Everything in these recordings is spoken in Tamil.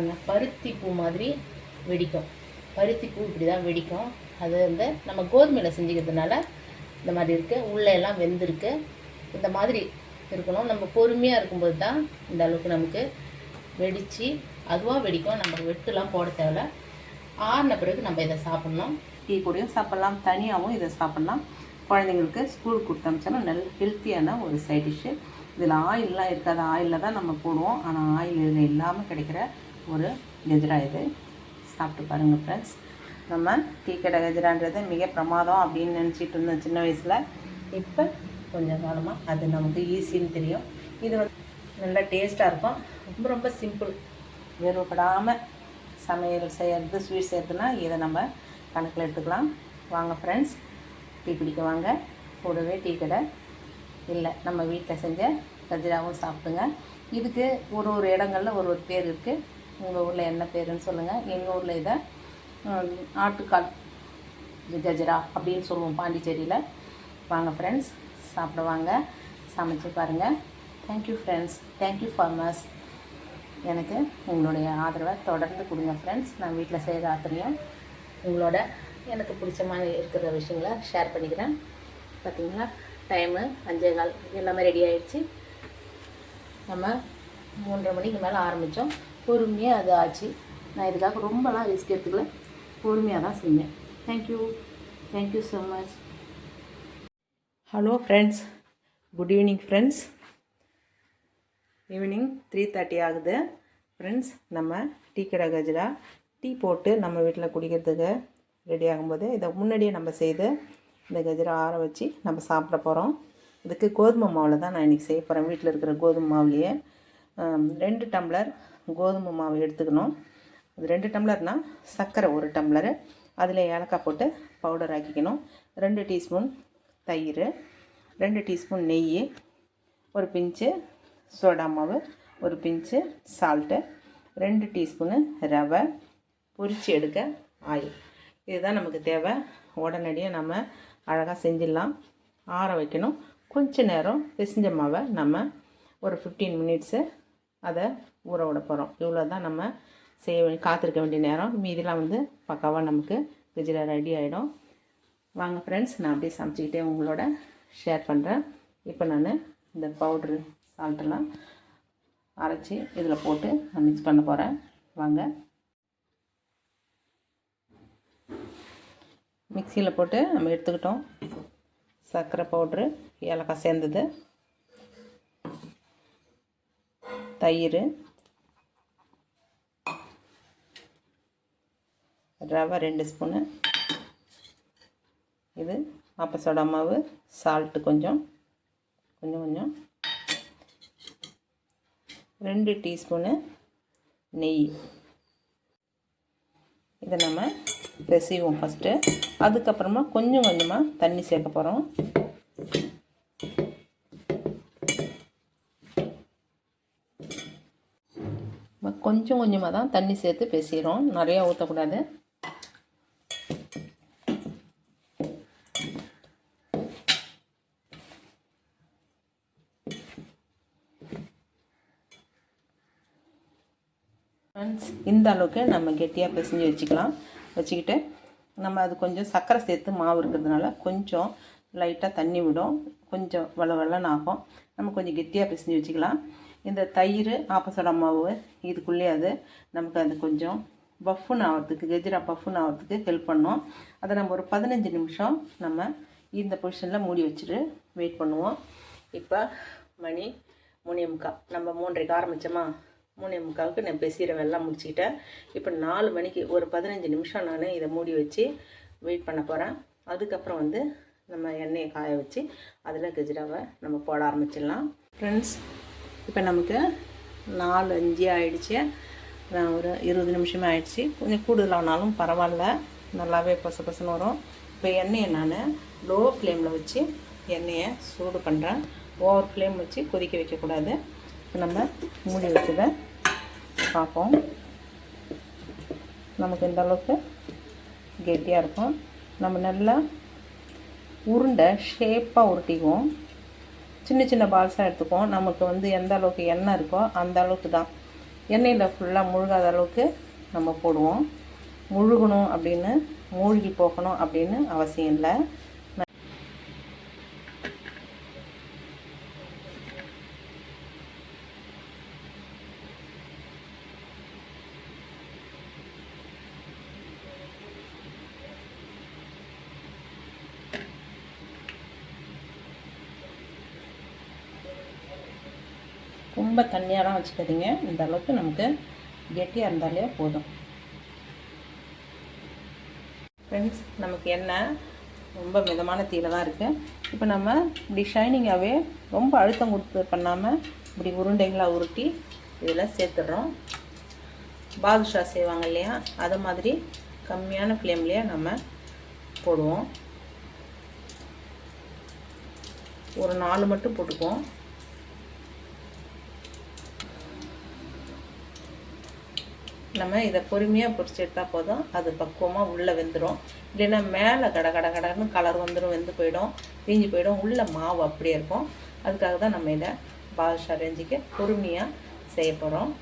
பாருங்கள், பருத்தி பூ மாதிரி வெடிக்கும். பருத்தி பூ இப்படி தான் வெடிக்கும். அது வந்து நம்ம கோதுமையில் செஞ்சுக்கிறதுனால இந்த மாதிரி இருக்குது. உள்ளே எல்லாம் வெந்திருக்கு. இந்த மாதிரி இருக்கணும். நம்ம பொறுமையாக இருக்கும்போது தான் இந்த அளவுக்கு நமக்கு வெடித்து அதுவாக வெடிக்கும். நம்ம வெட்டுலாம் போட தேவையில்ல. ஆறின பிறகு நம்ம இதை சாப்பிட்ணும். டீ கூடயும் சாப்பிட்லாம், தனியாகவும் இதை சாப்பிட்லாம். குழந்தைங்களுக்கு ஸ்கூலுக்கு கொடுத்து அமிச்சோன்னா நல்ல ஹெல்த்தியான ஒரு சைட் டிஷ்ஷு. இதில் ஆயிலெலாம் இருக்காது. ஆயிலில் தான் நம்ம போடுவோம். ஆனால் ஆயில் இதில் இல்லாமல் கிடைக்கிற ஒரு கஜ்ரா இது. சாப்பிட்டு பாருங்கள் ஃப்ரெண்ட்ஸ். நம்ம டீ கடை கஜ்ரான்றது மிக பிரமாதம் அப்படின்னு நினச்சிட்டு இருந்தோம் சின்ன வயசில். இப்போ கொஞ்சம் காலமாக அது நமக்கு ஈஸின்னு தெரியும். இது வந்து நல்லா டேஸ்ட்டாக இருக்கும். ரொம்ப ரொம்ப சிம்பிள். வேறுபடாமல் சமையல் செய்கிறது, ஸ்வீட் செய்கிறதுனா இதை நம்ம கணக்கில் எடுத்துக்கலாம். வாங்க ஃப்ரெண்ட்ஸ், டீ குடிக்க வாங்க. கூடவே டீ கடை இல்லை, நம்ம வீட்டில் செஞ்ச கஜ்ராவும் சாப்பிடுங்க. இதுக்கு ஒரு ஒரு இடங்களில் ஒரு ஒரு பேர் இருக்குது. உங்கள் ஊரில் என்ன பேருன்னு சொல்லுங்கள். எங்கள் ஊரில் இதை ஆட்டுக்கால் கஜ்ரா அப்படின்னு சொல்லுவோம் பாண்டிச்சேரியில். வாங்க ஃப்ரெண்ட்ஸ், சாப்பிட வாங்க, சமைச்சு பாருங்கள். Thank you friends, thank you farmers. எனக்கு உங்களுடைய ஆதரவை தொடர்ந்து கொடுங்க ஃப்ரெண்ட்ஸ். நான் வீட்டில் செய்கிற ஆத்திரையும் உங்களோட எனக்கு பிடிச்ச மாதிரி இருக்கிற விஷயங்களை ஷேர் பண்ணிக்கிறேன். பார்த்திங்களா, டைமு 5:15 எல்லாமே ரெடி ஆகிடுச்சு. நம்ம 3:30 மணிக்கு மேலே ஆரம்பித்தோம். பொறுமையாக அது ஆச்சு. நான் இதுக்காக ரொம்பலாம் ரிஸ்க் எடுத்துக்கல, பொறுமையாக தான் செஞ்சேன். Thank you, thank you so much. Hello friends, good evening friends. Evening 3:30 ஆகுது ஃப்ரெண்ட்ஸ். நம்ம டீ கடை கஜ்ரா டீ போட்டு நம்ம வீட்டில் குடிக்கிறதுக்கு ரெடி ஆகும்போது இதை முன்னாடியே நம்ம செய்து இந்த கஜ்ரா ஆற வச்சு நம்ம சாப்பிட போகிறோம். இதுக்கு கோதுமை மாவில் தான் நான் இன்றைக்கி செய்ய போகிறேன். வீட்டில் இருக்கிற கோதுமை மாவுலேயே 2 டம்ளர் கோதுமை மாவு எடுத்துக்கணும். அது 2 டம்ளர்னால் சர்க்கரை 1 டம்ளரு, அதில் ஏலக்காய் போட்டு பவுடர் ஆக்கிக்கணும். 2 டீஸ்பூன் தயிர், 2 டீஸ்பூன் நெய், ஒரு பிஞ்சு சோடா மாவு, ஒரு பிஞ்சு சால்ட்டு, 2 டீஸ்பூனு ரவை, பொரித்து எடுக்க ஆயில். இதுதான் நமக்கு தேவை. உடனடியாக நம்ம அழகாக செஞ்சிடலாம். ஆற வைக்கணும். கொஞ்ச நேரம் பிசைஞ்ச மாவை நம்ம ஒரு 15 மினிட்ஸு அதை ஊற விட போகிறோம். இவ்வளோ தான் நம்ம காத்திருக்க வேண்டிய நேரம். மீதிலாம் வந்து பக்காவாக நமக்கு கஜ்ரா ரெடி ஆகிடும். வாங்க ஃப்ரெண்ட்ஸ், நான் அப்படியே சமைச்சிக்கிட்டே உங்களோட ஷேர் பண்ணுறேன். இப்போ நான் இந்த பவுட்ரு சால்ட்டெல்லாம் அரைச்சி இதில் போட்டு நான் மிக்ஸ் பண்ண போகிறேன். வாங்க, மிக்சியில் போட்டு நம்ம எடுத்துக்கிட்டோம். சர்க்கரை பவுட்ரு, ஏலக்காய் சேர்ந்தது, தயிர், ரவை 2 ஸ்பூனு, இது ஆப்ப சோடா மாவு, சால்ட்டு கொஞ்சம் 2 டீஸ்பூனு நெய். இதை நம்ம பிசைவோம் ஃபஸ்ட்டு. அதுக்கப்புறமா கொஞ்சம் கொஞ்சமாக தண்ணி சேர்க்க போகிறோம். கொஞ்சம் கொஞ்சமாக தான் தண்ணி சேர்த்து பிசைகிறோம், நிறையா ஊற்றக்கூடாது. ஃப்ரெண்ட்ஸ், இந்த அளவுக்கு நம்ம கெட்டியாக பிசைஞ்சு வச்சுக்கிட்டு நம்ம அது கொஞ்சம் சர்க்கரை சேர்த்து மாவு இருக்கிறதுனால கொஞ்சம் லைட்டாக தண்ணி விடும். கொஞ்சம் வளவளன்னு ஆகும். நம்ம கொஞ்சம் கெட்டியாக பிசைஞ்சு வச்சுக்கலாம். இந்த தயிர், ஆப்பசோடா மாவு இதுக்குள்ளேயே அது நமக்கு அது கொஞ்சம் பஃப்புன்னு ஆகிறதுக்கு, கஜ்ரா பஃப்புன்னு ஆகிறதுக்கு ஹெல்ப் பண்ணோம். அதை நம்ம ஒரு 15 நிமிஷம் நம்ம இந்த பொசிஷனில் மூடி வச்சுட்டு வெயிட் பண்ணுவோம். இப்போ மணி 3:45. நம்ம 3:30க்கு ஆரம்பித்தோமா, 3:45க்கு நான் பெசிற வெள்ளம் முடிச்சுக்கிட்டேன். இப்போ 4 மணிக்கு ஒரு 15 நிமிஷம் நான் இதை மூடி வச்சு வெயிட் பண்ண போகிறேன். அதுக்கப்புறம் வந்து நம்ம எண்ணெயை காய வச்சு அதில் கஜ்ராவை நம்ம போட ஆரம்பிச்சிடலாம். ஃப்ரெண்ட்ஸ், இப்போ நமக்கு 4:05 ஆகிடுச்சு. நான் ஒரு 20 நிமிஷமே ஆகிடுச்சு. கொஞ்சம் கூடுதலானாலும் பரவாயில்ல, நல்லாவே பசன்னு வரும். இப்போ எண்ணெயை நான் லோ ஃப்ளேமில் வச்சு எண்ணெயை சூடு பண்ணுறேன். ஓவர் ஃப்ளேம் வச்சு கொதிக்க வைக்கக்கூடாது. இப்போ நம்ம மூடி வச்சதை பார்ப்போம். நமக்கு இந்த அளவுக்கு கெட்டியாக இருக்கும். நம்ம நல்லா உருண்டை ஷேப்பாக உருட்டிக்குவோம். சின்ன சின்ன பால்ஸாக எடுத்துக்குவோம். நமக்கு வந்து எந்த அளவுக்கு எண்ணெய் இருக்கோ அந்த அளவுக்கு தான். எண்ணெயில் ஃபுல்லாக முழுகாத அளவுக்கு நம்ம போடுவோம். முழுகணும் அப்படின்னு, மூழ்கி போகணும் அப்படின்னு அவசியம் இல்லை. ரொம்ப தண்ணியாலாம் வச்சுக்காதீங்க. இந்த அளவுக்கு நமக்கு கெட்டியாக இருந்தாலே போதும். ஃப்ரெண்ட்ஸ், நமக்கு எண்ணெய் ரொம்ப மிதமான தீயில தான் இருக்குது. இப்போ நம்ம இப்படி ஷைனிங்காகவே ரொம்ப அழுத்தம் கொடுத்து பண்ணாமல் இப்படி உருண்டைகளாக உருட்டி இதில் சேர்த்துடுறோம். பாதுஷா செய்வாங்க இல்லையா, அது மாதிரி கம்மியான ஃப்ளேம்லேயே நம்ம போடுவோம். ஒரு 4 மட்டும் போட்டுக்குவோம். நம்ம இதை பொறுமையாக பொரிச்சு எடுத்தால் போதும். அது பக்குவமாக உள்ளே வெந்துடும். இல்லைன்னா மேலே கடன்னு கலர் வந்துடும், வெந்து போயிடும், தீஞ்சு போயிடும். உள்ள மாவு அப்படியே இருக்கும். அதுக்காக தான் நம்ம இதை பாதுஷா ரேஞ்சுக்கு பொறுமையாக செய்ய போகிறோம்.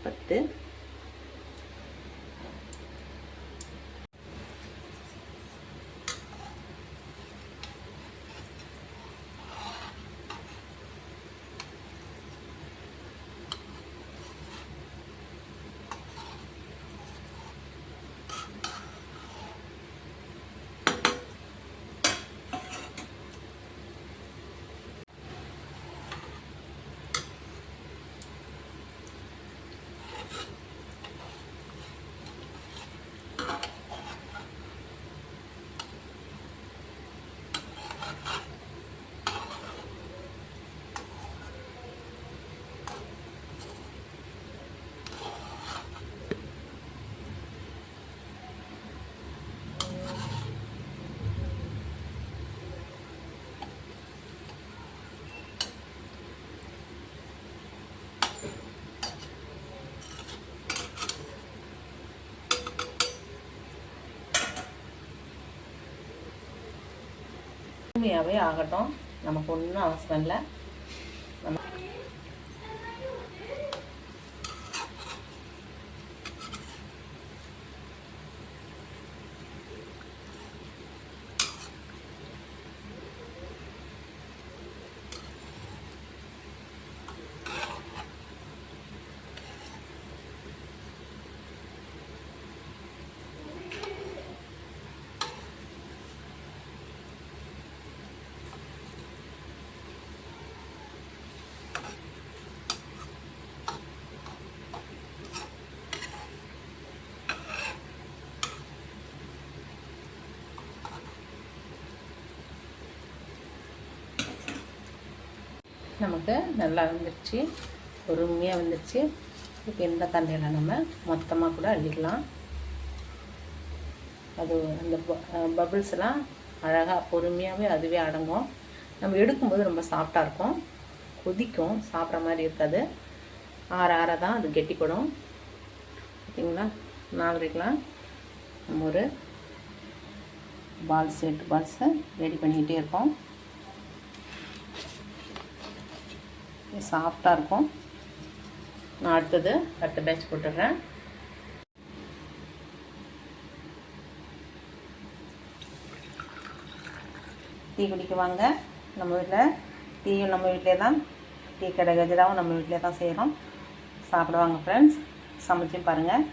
10 பொறுமையாகவே ஆகட்டும். நமக்கு ஒன்றும் அவசரம் இல்லை. நமக்கு நல்லா வந்துடுச்சு, பொறுமையாக வந்துடுச்சு. இப்போ இந்த தண்ணியில் நம்ம மொத்தமாக கூட அள்ளிக்கலாம். அது அந்த பபிள்ஸ்லாம் அழகாக பொறுமையாகவே அதுவே அடங்கும். நம்ம எடுக்கும்போது ரொம்ப சாஃப்டாக இருக்கும், கொதிக்கும், சாப்பிட்ற மாதிரி இருக்காது. ஆற தான் அது கெட்டிப்படும். பார்த்தீங்களா, 4 நம்ம ஒரு பால்ஸை ரெடி பண்ணிக்கிட்டே இருக்கோம். சாஃப்டாக இருக்கும். நான் அடுத்தது அடுத்த பேட்ச் போட்டுடுறேன். டீ குடிக்க வாங்க. நம்ம வீட்டில் டீயும் நம்ம வீட்டிலே தான், டீ கடை கஜராவும் நம்ம வீட்டிலே தான் செய்கிறோம். சாப்பிடுவாங்க ஃப்ரெண்ட்ஸ். சமைச்சும் பாருங்கள்.